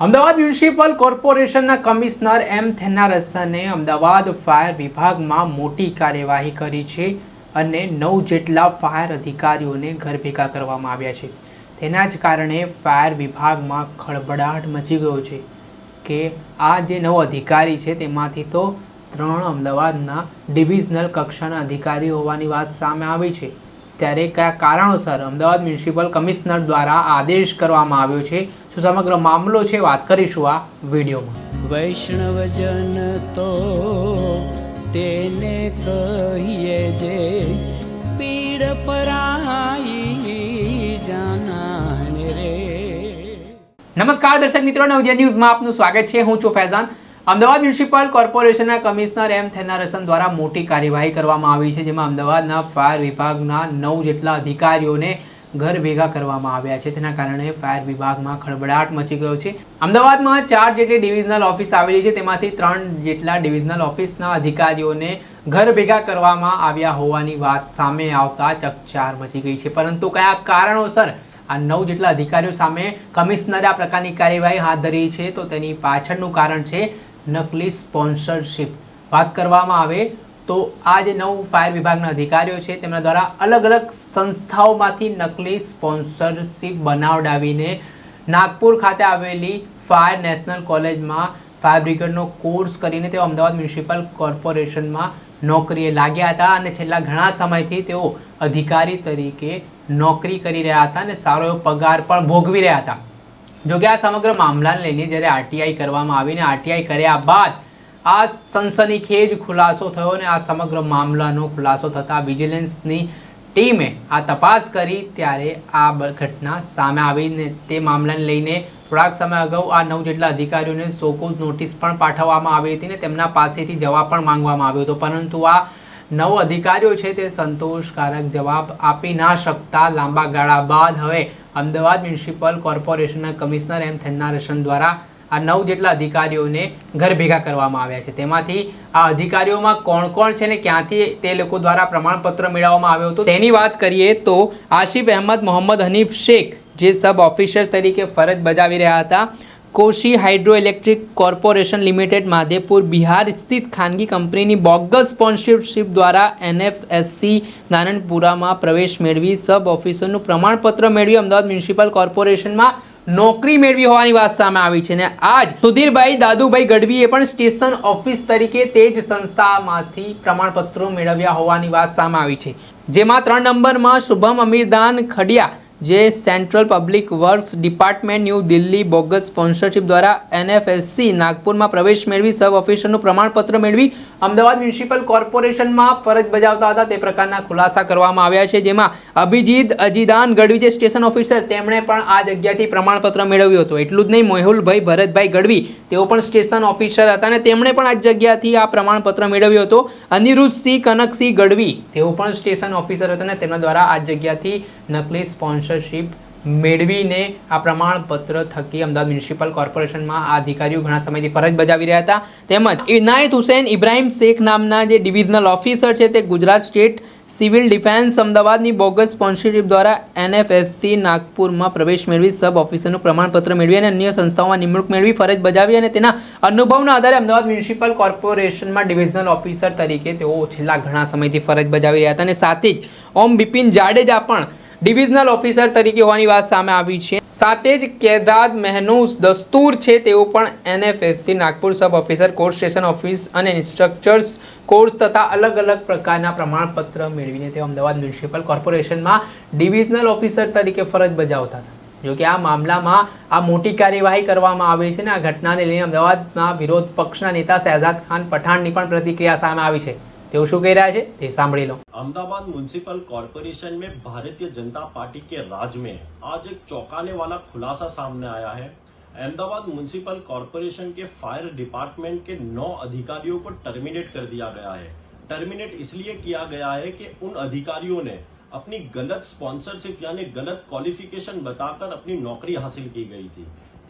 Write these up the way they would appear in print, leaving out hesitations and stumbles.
Ahmedabad municipal કોર્પોરેશનના commissioner એમ થેન્નારસને Ahmedabad fire વિભાગમાં મોટી કાર્યવાહી કરી છે અને 9 જેટલા ફાયર અધિકારીઓને ઘર ભેગા કરવામાં આવ્યા છે। તેના જ કારણે ફાયર વિભાગમાં ખળબળાટ મચી ગયો છે કે આ જે 9 અધિકારી છે તેમાંથી તો 3 અમદાવાદના ડિવિઝનલ કક્ષાના અધિકારી હોવાની વાત સામે આવી છે। ત્યારે કયા કારણોસર અમદાવાદ મ્યુનિસિપલ કમિશનર દ્વારા આદેશ કરવામાં આવ્યો છે, શું સમગ્ર મામલો છે, વાત કરીશું આ વિડીયોમાં। વૈષ્ણવજન તો તેને કહીએ જે પીડ પરાઈ જાનાને રે। નમસ્કાર દર્શક મિત્રો, નવજીવન ન્યૂઝમાં આપનું સ્વાગત છે। હું છું ફૈઝાન। અમદાવાદ મ્યુનિસિપલ કોર્પોરેશનના કમિશનર એમ થેન્નારસન દ્વારા મોટી કાર્યવાહી કરવામાં આવી છે, જેમાં અમદાવાદના ફાયર વિભાગના 9 જેટલા અધિકારીઓને ઘર ભેગા કરવામાં આવ્યા છે। તેના કારણે ફાયર વિભાગમાં ખળબળાટ મચી ગયો છે। અમદાવાદમાં 4 જેટલી ડિવિઝનલ ઓફિસ આવેલી છે, તેમાંથી 3 જેટલા ડિવિઝનલ ઓફિસના અધિકારીઓને ઘર ભેગા કરવામાં આવ્યા હોવાની વાત સામે આવતા ચકચાર મચી ગઈ છે। પરંતુ કયા કારણોસર આ 9 જેટલા અધિકારીઓ સામે કમિશનરે આ પ્રકારની કાર્યવાહી હાથ ધરી છે, તો તેની પાછળનું કારણ છે નકલી સ્પોન્સરશિપ। વાત કરવામાં આવે તો આ જે 9 ફાયર વિભાગના અધિકારીઓ છે તેમના દ્વારા અલગ અલગ સંસ્થાઓમાંથી નકલી સ્પોન્સરશિપ બનાવડાવીને નાગપુર ખાતે આવેલી ફાયર નેશનલ કોલેજમાં ફાયર બ્રિગેડનો કોર્સ કરીને તેઓ અમદાવાદ મ્યુનિસિપલ કોર્પોરેશનમાં નોકરીએ લાગ્યા હતા અને છેલ્લા ઘણા સમયથી તેઓ અધિકારી તરીકે નોકરી કરી રહ્યા હતા અને સારો એવો પગાર પણ ભોગવી રહ્યા હતા। જોકે આ સમગ્ર મામલાને લઈને જ્યારે આરટીઆઈ કરવામાં આવીને આરટીઆઈ કર્યા બાદ આ સનસનીખેજ ખુલાસો થયો અને આ સમગ્ર મામલાનો ખુલાસો થતાં વિજિલન્સની ટીમે આ તપાસ કરી ત્યારે આ ઘટના સામે આવીને તે મામલાને લઈને થોડાક સમય અગાઉ આ 9 જેટલા અધિકારીઓને સોકોઝ નોટિસ પણ પાઠવવામાં આવી હતી અને તેમના પાસેથી જવાબ પણ માંગવામાં આવ્યો હતો, પરંતુ આ 9 અધિકારીઓ છે તે સંતોષકારક જવાબ આપી ના શકતા લાંબા ગાળા બાદ હવે અમદાવાદ મ્યુનિસિપલ કોર્પોરેશનના કમિશનર એમ થેન્નારસન દ્વારા આ 9 જેટલા અધિકારીઓને ઘર ભેગા કરવામાં આવ્યા છે। તેમાંથી આ અધિકારીઓમાં કોણ કોણ છે ને ક્યાંથી તે લોકો દ્વારા પ્રમાણપત્ર મેળવવામાં આવ્યો હતો તેની વાત કરીએ તો આશિફ અહેમદ મોહમ્મદ હનીફ શેખ જે સબ ઓફિસર તરીકે ફરજ બજાવી રહ્યા હતા, Koshi Hydro Electric Corporation Limited Madhepur Bihar સ્થિત ખાનગી કંપનીની બોગસ સ્પોન્સરશિપ દ્વારા એનએફએસસી નારણપુરામાં પ્રવેશ મેળવી સબ ઓફિસરનું પ્રમાણપત્ર મેળવી અમદાવાદ મ્યુનિસિપલ કોર્પોરેશનમાં નોકરી મેળવી હોવાની વાત સામે આવી છે। અને આજ સુધીરભાઈ દાદુભાઈ ગઢવીએ પણ સ્ટેશન ઓફિસ તરીકે તે જ સંસ્થામાંથી પ્રમાણપત્રો મેળવ્યા હોવાની વાત સામે આવી છે, જેમાં 3 નંબરમાં શુભમ અમીરદાન ખડિયા જે central public works department new Delhi bogus sponsorship દ્વારા એનએફએસસી નાગપુરમાં પ્રવેશ મેળવી સબ ઓફિસરનું પ્રમાણપત્ર મેળવી અમદાવાદ મ્યુનિસિપલ કોર્પોરેશનમાં ફરજ બજાવતા હતા તે પ્રકારના ખુલાસા કરવામાં આવ્યા છે, જેમાં અભિજીત અજીદાન ગઢવી જે સ્ટેશન ઓફિસર તેમણે પણ આ જગ્યાથી પ્રમાણપત્ર મેળવ્યું હતું। એટલું જ નહીં, મોહુલભાઈ ભરતભાઈ ગઢવી તેઓ પણ સ્ટેશન ઓફિસર હતા અને તેમણે પણ આ જગ્યાથી આ પ્રમાણપત્ર મેળવ્યું હતું। અનિરુદ્ધસિંહ કનકસિંહ ગઢવી તેઓ પણ સ્ટેશન ઓફિસર હતા અને તેમના દ્વારા આ જગ્યાથી નકલી સ્પોન્સરશિપ મેળવીને આ પ્રમાણપત્ર થકી અમદાવાદ મ્યુનિસિપલ કોર્પોરેશનમાં આ અધિકારીઓ ઘણા સમયથી ફરજ બજાવી રહ્યા હતા। તેમજ ઇનાયત હુસૈન ઇબ્રાહિમ શેખ નામના જે ડિવિઝનલ ઓફિસર છે તે ગુજરાત સ્ટેટ સિવિલ ડિફેન્સ અમદાવાદની બોગસ સ્પોન્સરશિપ દ્વારા એનએફએસસી નાગપુરમાં પ્રવેશ મેળવી સબ ઓફિસરનું પ્રમાણપત્ર મેળવી અને અન્ય સંસ્થાઓમાં નિમણૂક મેળવી ફરજ બજાવી અને તેના અનુભવના આધારે અમદાવાદ મ્યુનિસિપલ કોર્પોરેશનમાં ડિવિઝનલ ઓફિસર તરીકે તેઓ છેલ્લા ઘણા સમયથી ફરજ બજાવી રહ્યા હતા અને સાથે જ ઓમ બિપિન જાડેજા પણ ડિવિઝનલ ઓફિસર તરીકે હોવાની વાત સામે આવી છે। સાથે જ કેદાદ મહેનૂસ દસ્તુર છે તેઓ પણ એનએફએસસી નાગપુર સબ ઓફિસર કોર્સ સ્ટેશન ઓફિસ અને ઇન્સ્ટ્રક્ચર્સ કોર્સ તથા અલગ અલગ પ્રકારના પ્રમાણપત્ર મેળવીને તેઓ અમદાવાદ મ્યુનિસિપલ કોર્પોરેશનમાં ડિવિઝનલ ઓફિસર તરીકે ફરજ બજાવતા હતા। જો કે આ મામલામાં આ મોટી કાર્યવાહી કરવામાં આવી છે અને આ ઘટનાને લઈને અમદાવાદના વિરોધ પક્ષના નેતા શહેજાદ ખાન પઠાણની પણ પ્રતિક્રિયા સામે આવી છે। તેઓ શું કહી રહ્યા છે તે સાંભળી લો। अहमदाबाद म्युनिसिपल कॉरपोरेशन में भारतीय जनता पार्टी के राज में आज एक चौंकाने वाला खुलासा सामने आया है। अहमदाबाद म्युनिसिपल कॉरपोरेशन के फायर डिपार्टमेंट के 9 अधिकारियों को टर्मिनेट कर दिया गया है। टर्मिनेट इसलिए किया गया है कि उन अधिकारियों ने अपनी गलत स्पॉन्सरशिप यानी गलत क्वालिफिकेशन बताकर अपनी नौकरी हासिल की गई थी।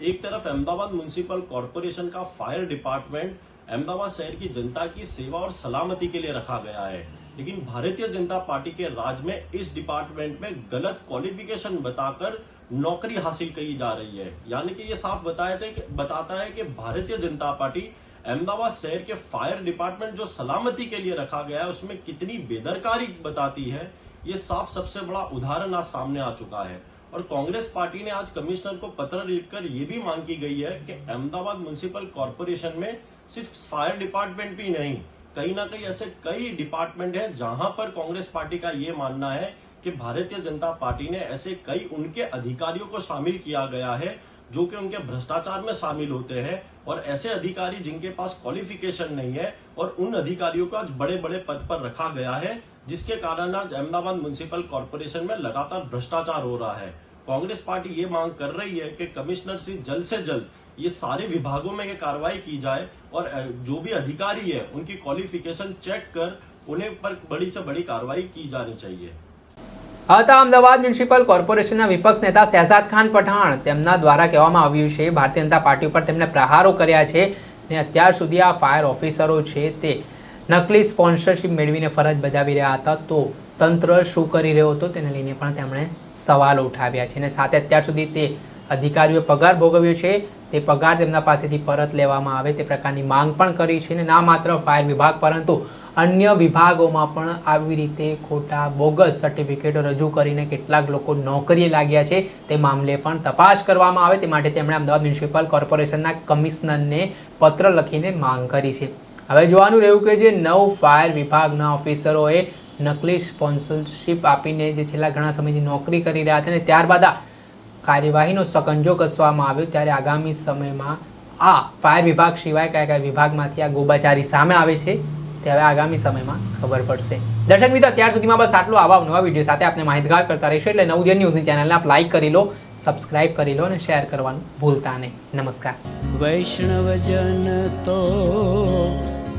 एक तरफ अहमदाबाद म्युनिसिपल कॉरपोरेशन का फायर डिपार्टमेंट अहमदाबाद शहर की जनता की सेवा और सलामती के लिए रखा गया है, लेकिन भारतीय जनता पार्टी के राज में इस डिपार्टमेंट में गलत क्वालिफिकेशन बताकर नौकरी हासिल की जा रही है। यानी कि ये साफ बताता है कि भारतीय जनता पार्टी अहमदाबाद शहर के फायर डिपार्टमेंट जो सलामती के लिए रखा गया है उसमें कितनी बेदरकारी बताती है। ये साफ सबसे बड़ा उदाहरण आज सामने आ चुका है। और कांग्रेस पार्टी ने आज कमिश्नर को पत्र लिखकर ये भी मांग की गई है कि अहमदाबाद म्युनिसिपल कॉर्पोरेशन में सिर्फ फायर डिपार्टमेंट भी नहीं, कहीं ना कहीं ऐसे कई डिपार्टमेंट हैं जहां पर कांग्रेस पार्टी का ये मानना है कि भारतीय जनता पार्टी ने ऐसे कई उनके अधिकारियों को शामिल किया गया है जो कि उनके भ्रष्टाचार में शामिल होते हैं, और ऐसे अधिकारी जिनके पास क्वालिफिकेशन नहीं है और उन अधिकारियों को आज बड़े बड़े पद पर रखा गया है, जिसके कारण आज अहमदाबाद म्युनिसिपल कॉर्पोरेशन में लगातार भ्रष्टाचार हो रहा है। कांग्रेस पार्टी ये मांग कर रही है कि कमिश्नर से जल्द ये सारे विभागों में ये कार्रवाई की जाए और जो भी अधिकारी है उनकी क्वालिफिकेशन चेक कर उन्हें पर बड़ी से बड़ी कार्रवाई की जानी चाहिए। હતા અમદાવાદ મ્યુનિસિપલ કોર્પોરેશનના વિપક્ષ નેતા શહેજાદ ખાન પઠાણ તેમના દ્વારા કહેવામાં આવ્યું છે ભારતીય જનતા પાર્ટી ઉપર તેમણે પ્રહારો કર્યા છે અને અત્યાર સુધી આ ફાયર ઓફિસરો છે તે નકલી સ્પોન્સરશિપ મેળવીને ફરજ બજાવી રહ્યા હતા, તો તંત્ર શું કરી રહ્યો હતો તેને લઈને પણ તેમણે સવાલો ઉઠાવ્યા છે અને સાથે અત્યાર સુધી તે અધિકારીઓએ પગાર ભોગવ્યો છે તે પગાર તેમના પાસેથી પરત લેવામાં આવે તે પ્રકારની માંગ પણ કરી છે અને ના માત્ર ફાયર વિભાગ પરંતુ अन्य विभागों पण આવી રીતે ખોટા બોગસ સર્ટિફિકેટો રજૂ કરીને કેટલાક લોકો નોકરીએ લાગ્યા છે તે મામલે પણ તપાસ કરવામાં આવે તે માટે તેમણે અમદાવાદ મ્યુનિસિપલ કોર્પોરેશનના કમિશનરને પત્ર લખીને માંગ કરી છે। હવે જોવાનું રહ્યું કે જે 9 ફાયર વિભાગના ઓફિસરોએ નકલી સ્પોન્સરશિપ આપીને જે છેલ્લા ઘણા સમયથી નોકરી કરી રહ્યા હતા અને ત્યારબાદ આ કાર્યવાહીનો સકંજો કસવામાં આવ્યો, ત્યારે આગામી સમયમાં આ ફાયર વિભાગ સિવાય કયા કયા વિભાગમાંથી આ ગોબાચારી સામે આવે છે તે હવે આગામી સમયમાં ખબર પડશે। દર્શક મિત્રો, અત્યાર સુધીમાં બસ આટલું। આવા નવા વિડીયો સાથે આપણે માહિતગાર કરતા રહીશું, એટલે નવજન ન્યૂઝની ચેનલને આપ લાઈક કરી લો, સબસ્ક્રાઇબ કરી લો અને શેર કરવાનું ભૂલતા નહીં। નમસ્કાર। વૈષ્ણવજન તો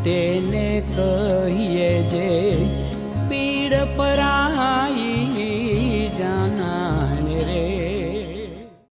તેને કહીએ જે પીડ પરા